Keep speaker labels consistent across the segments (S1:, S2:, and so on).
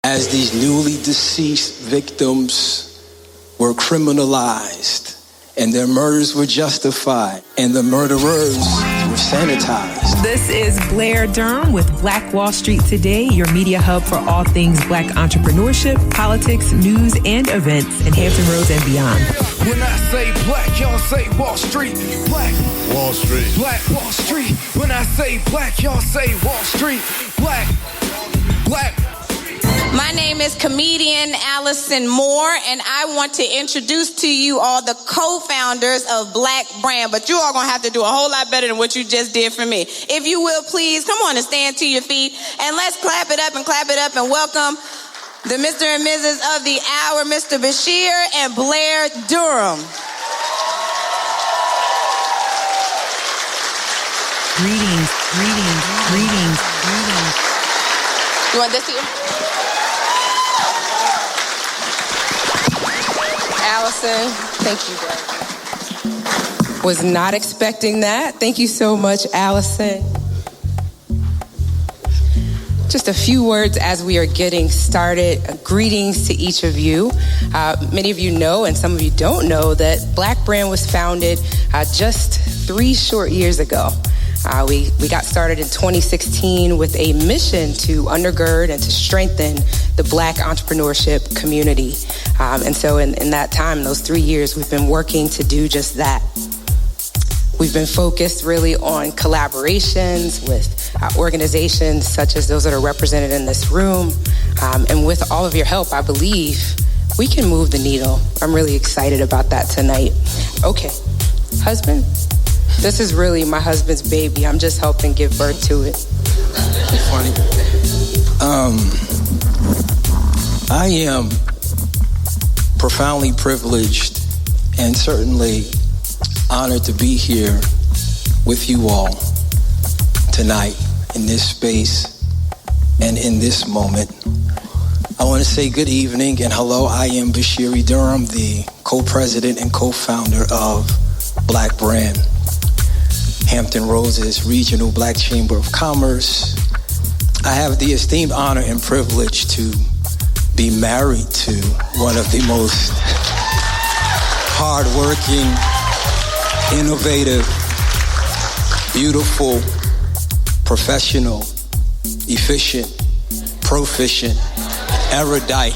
S1: as these newly deceased victims were criminalized and their murders were justified and the murderers were sanitized.
S2: This is Blair Durham with Black Wall Street Today, your media hub for all things Black entrepreneurship, politics, news, and events in Hampton Roads and beyond.
S3: When I say black, y'all say Wall Street. Black Wall Street. Black Wall Street. When I say black, y'all say Wall Street. Black.
S4: My name is comedian Allison Moore, and I want to introduce to you all the co-founders of Black Brand, but you all gonna have to do a whole lot better than what you just did for me. If you will, please, come on and stand to your feet, and let's clap it up and welcome the Mr. and Mrs. of the hour, Mr. Bashir and Blair Durham.
S2: Greetings.
S4: You want this here? Allison, thank you, guys. Was not expecting that. Thank you so much, Allison. Just a few words as we are getting started. Greetings to each of you. Many of you know, and some of you don't know, that Black Brand was founded just 3 short years ago. We got started in 2016 with a mission to undergird and to strengthen the Black entrepreneurship community. And so in that time, those 3 years, we've been working to do just that. We've been focused really on collaborations with organizations such as those that are represented in this room. And with all of your help, I believe we can move the needle. I'm really excited about that tonight. Okay, husband? This is really my husband's baby. I'm just helping give birth to it.
S1: Funny. I am profoundly privileged and certainly honored to be here with you all tonight in this space and in this moment. I want to say good evening and hello. I am Bashiri Durham, the co-president and co-founder of Black Brand, Hampton Roads' regional Black Chamber of Commerce. I have the esteemed honor and privilege to be married to one of the most hardworking, innovative, beautiful, professional, efficient, proficient, erudite,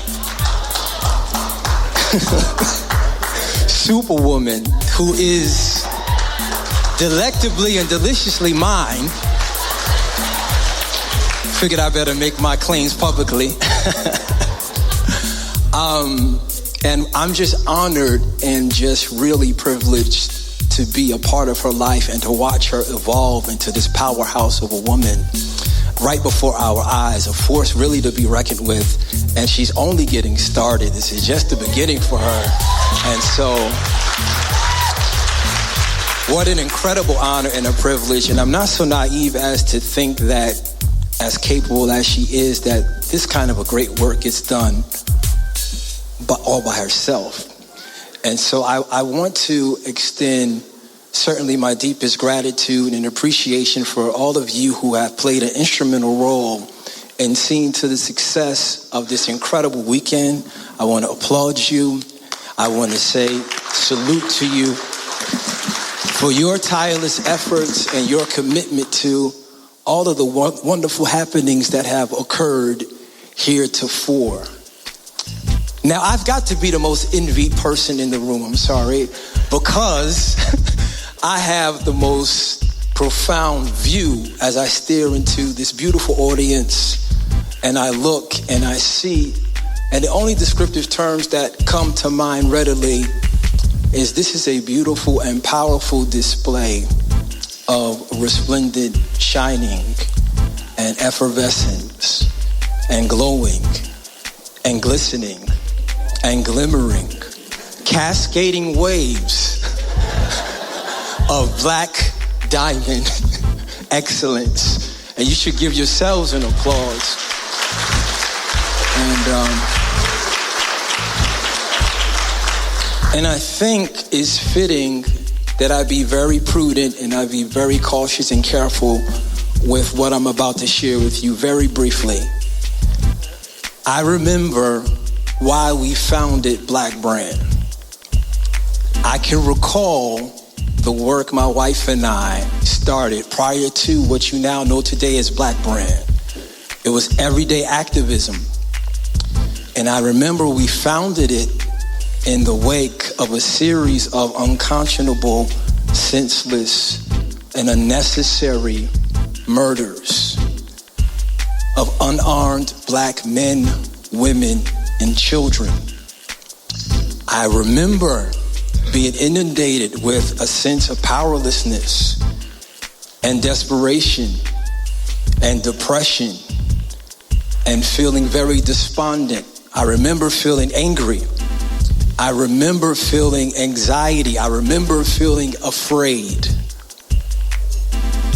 S1: superwoman who is delectably and deliciously mine. Figured I better make my claims publicly. And I'm just honored and just really privileged to be a part of her life and to watch her evolve into this powerhouse of a woman right before our eyes, a force really to be reckoned with. And she's only getting started. This is just the beginning for her. And so, what an incredible honor and a privilege. And I'm not so naive as to think that, as capable as she is, that this kind of a great work gets done all by herself. And so I want to extend certainly my deepest gratitude and appreciation for all of you who have played an instrumental role in seeing to the success of this incredible weekend. I want to applaud you. I want to say salute to you for your tireless efforts and your commitment to all of the wonderful happenings that have occurred heretofore. Now, I've got to be the most envied person in the room, I'm sorry, because I have the most profound view as I stare into this beautiful audience and I look and I see, and the only descriptive terms that come to mind readily is this is a beautiful and powerful display of resplendent shining and effervescence and glowing and glistening and glimmering, cascading waves of Black Diamond excellence. And you should give yourselves an applause. And I think it's fitting that I be very prudent and I be very cautious and careful with what I'm about to share with you very briefly. I remember why we founded Black Brand. I can recall the work my wife and I started prior to what you now know today as Black Brand. It was everyday activism. And I remember we founded it in the wake of a series of unconscionable, senseless, and unnecessary murders of unarmed Black men, women, and children. I remember being inundated with a sense of powerlessness and desperation and depression and feeling very despondent. I remember feeling angry. I remember feeling anxiety. I remember feeling afraid.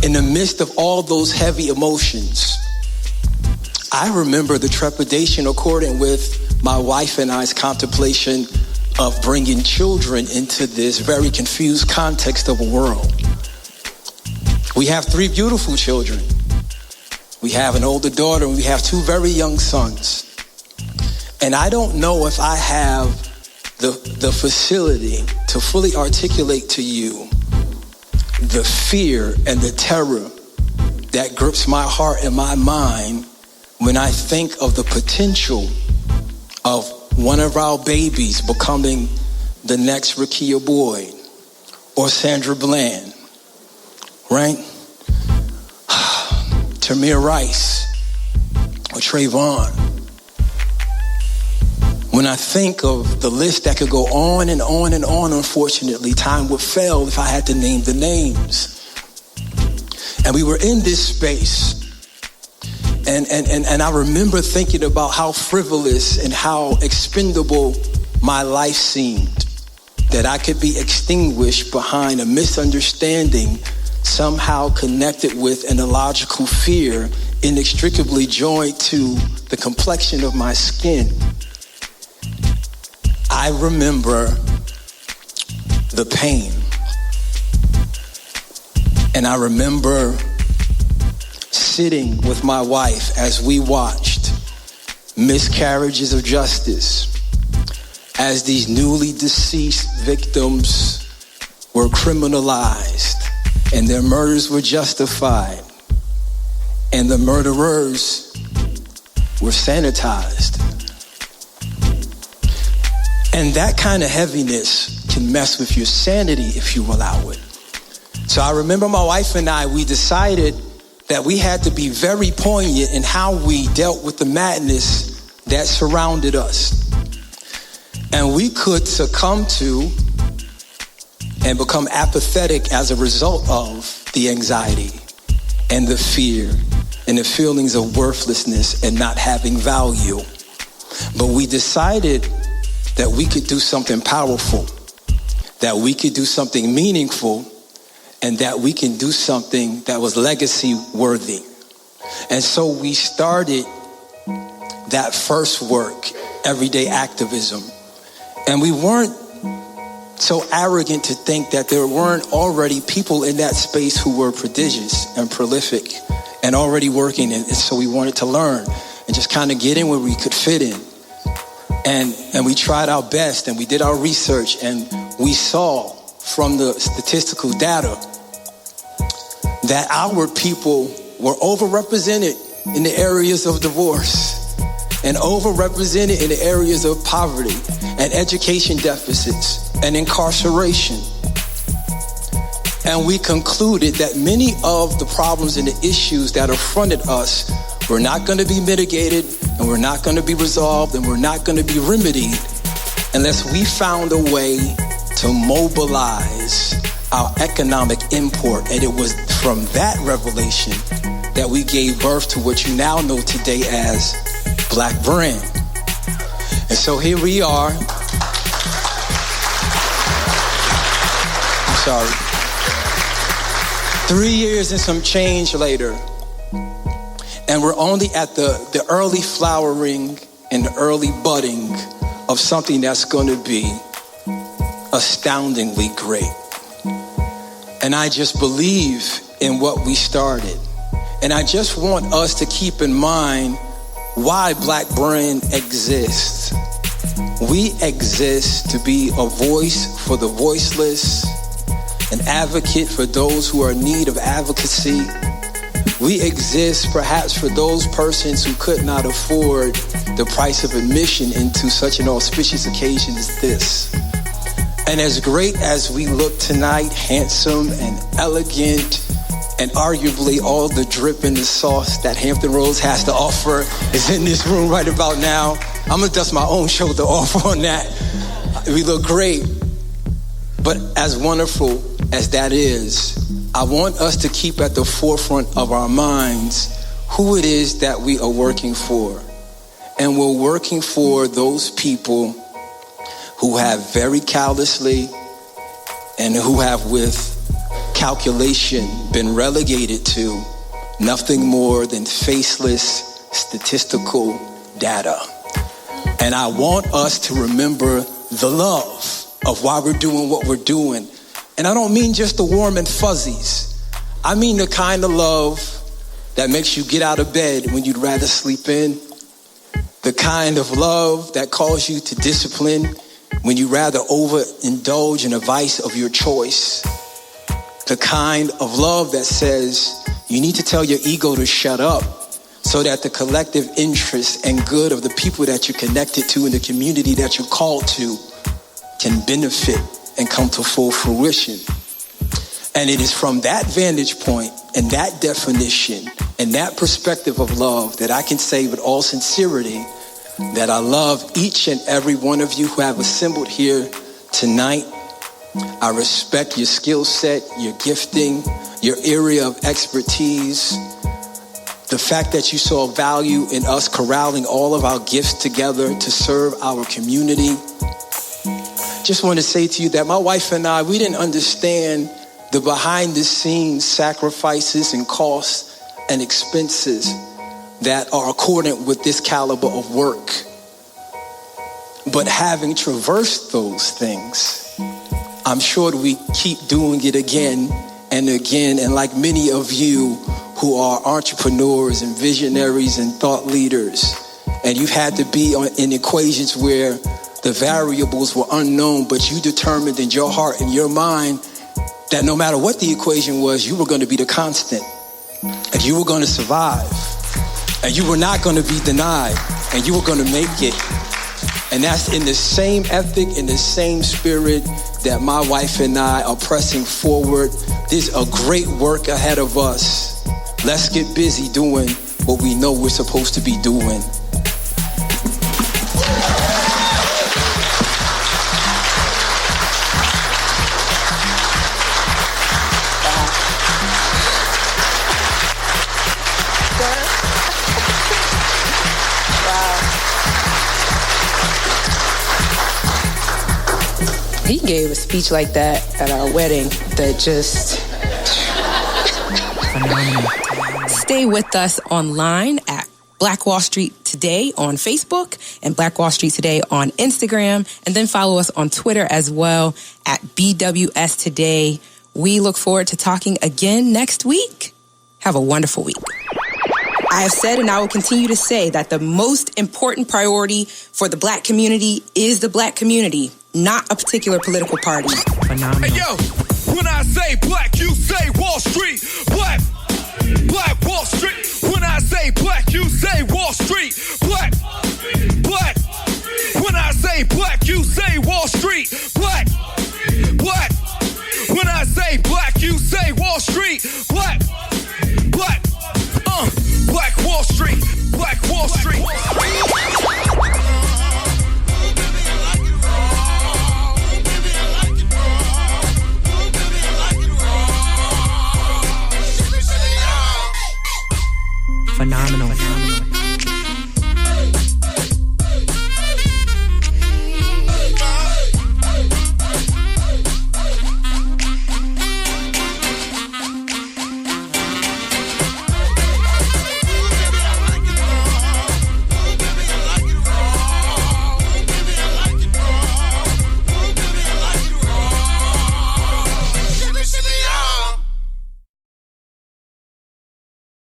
S1: In the midst of all those heavy emotions, I remember the trepidation according with my wife and I's contemplation of bringing children into this very confused context of a world. We have 3 beautiful children. We have an older daughter and we have 2 very young sons. And I don't know if I have the facility to fully articulate to you the fear and the terror that grips my heart and my mind when I think of the potential of one of our babies becoming the next Rakia Boyd or Sandra Bland, right? Tamir Rice or Trayvon. When I think of the list that could go on and on and on, unfortunately, time would fail if I had to name the names. And we were in this space. And I remember thinking about how frivolous and how expendable my life seemed, that I could be extinguished behind a misunderstanding somehow connected with an illogical fear inextricably joined to the complexion of my skin. I remember the pain. And I remember sitting with my wife as we watched miscarriages of justice, as these newly deceased victims were criminalized and their murders were justified and the murderers were sanitized. And that kind of heaviness can mess with your sanity if you allow it. So I remember my wife and I, we decided that we had to be very poignant in how we dealt with the madness that surrounded us. And we could succumb to and become apathetic as a result of the anxiety and the fear and the feelings of worthlessness and not having value. But we decided that we could do something powerful, that we could do something meaningful, and that we can do something that was legacy worthy. And so we started that first work, everyday activism. And we weren't so arrogant to think that there weren't already people in that space who were prodigious and prolific and already working. And so we wanted to learn and just kind of get in where we could fit in. And we tried our best and we did our research and we saw from the statistical data that our people were overrepresented in the areas of divorce and overrepresented in the areas of poverty and education deficits and incarceration. And we concluded that many of the problems and the issues that affronted us were not going to be mitigated and were not going to be resolved and were not going to be remedied unless we found a way to mobilize our economic import. And it was from that revelation that we gave birth to what you now know today as Black Brand. And so here we are. I'm sorry. 3 years and some change later, and we're only at the early flowering and the early budding of something that's going to be astoundingly great. And I just believe in what we started. And I just want us to keep in mind why Black Brand exists. We exist to be a voice for the voiceless, an advocate for those who are in need of advocacy. We exist perhaps for those persons who could not afford the price of admission into such an auspicious occasion as this. And as great as we look tonight, handsome and elegant, and arguably all the drip and the sauce that Hampton Roads has to offer is in this room right about now. I'm gonna dust my own shoulder off on that. We look great. But as wonderful as that is, I want us to keep at the forefront of our minds who it is that we are working for. And we're working for those people who have very callously and who have with calculation been relegated to nothing more than faceless statistical data. And I want us to remember the love of why we're doing what we're doing. And I don't mean just the warm and fuzzies. I mean the kind of love that makes you get out of bed when you'd rather sleep in. The kind of love that calls you to discipline when you rather overindulge in a vice of your choice. The kind of love that says you need to tell your ego to shut up so that the collective interest and good of the people that you're connected to and the community that you're called to can benefit and come to full fruition. And it is from that vantage point and that definition and that perspective of love that I can say with all sincerity that I love each and every one of you who have assembled here tonight. I respect your skill set, your gifting, your area of expertise, the fact that you saw value in us corralling all of our gifts together to serve our community. Just want to say to you that my wife and I, we didn't understand the behind the scenes sacrifices and costs and expenses that are accordant with this caliber of work. But having traversed those things, I'm sure that we keep doing it again and again. And like many of you who are entrepreneurs and visionaries and thought leaders, and you've had to be in equations where the variables were unknown, but you determined in your heart and your mind that no matter what the equation was, you were going to be the constant, and you were going to survive, and you were not going to be denied, and you were going to make it. And that's in the same ethic, in the same spirit that my wife and I are pressing forward. There's a great work ahead of us. Let's get busy doing what we know we're supposed to be doing.
S4: He gave a speech like that at our wedding that just... phenomenal. Stay with us online at Black Wall Street Today on Facebook and Black Wall Street Today on Instagram. And then follow us on Twitter as well at BWS Today. We look forward to talking again next week. Have a wonderful week. I have said and I will continue to say that the most important priority for the Black community is the Black community, not a particular political party.
S2: Phenomenal.
S3: Hey, yo, when I say black, you say Wall Street. Black Wall Street. When I say black, you say Wall Street. Black. When I say black, you say Wall Street.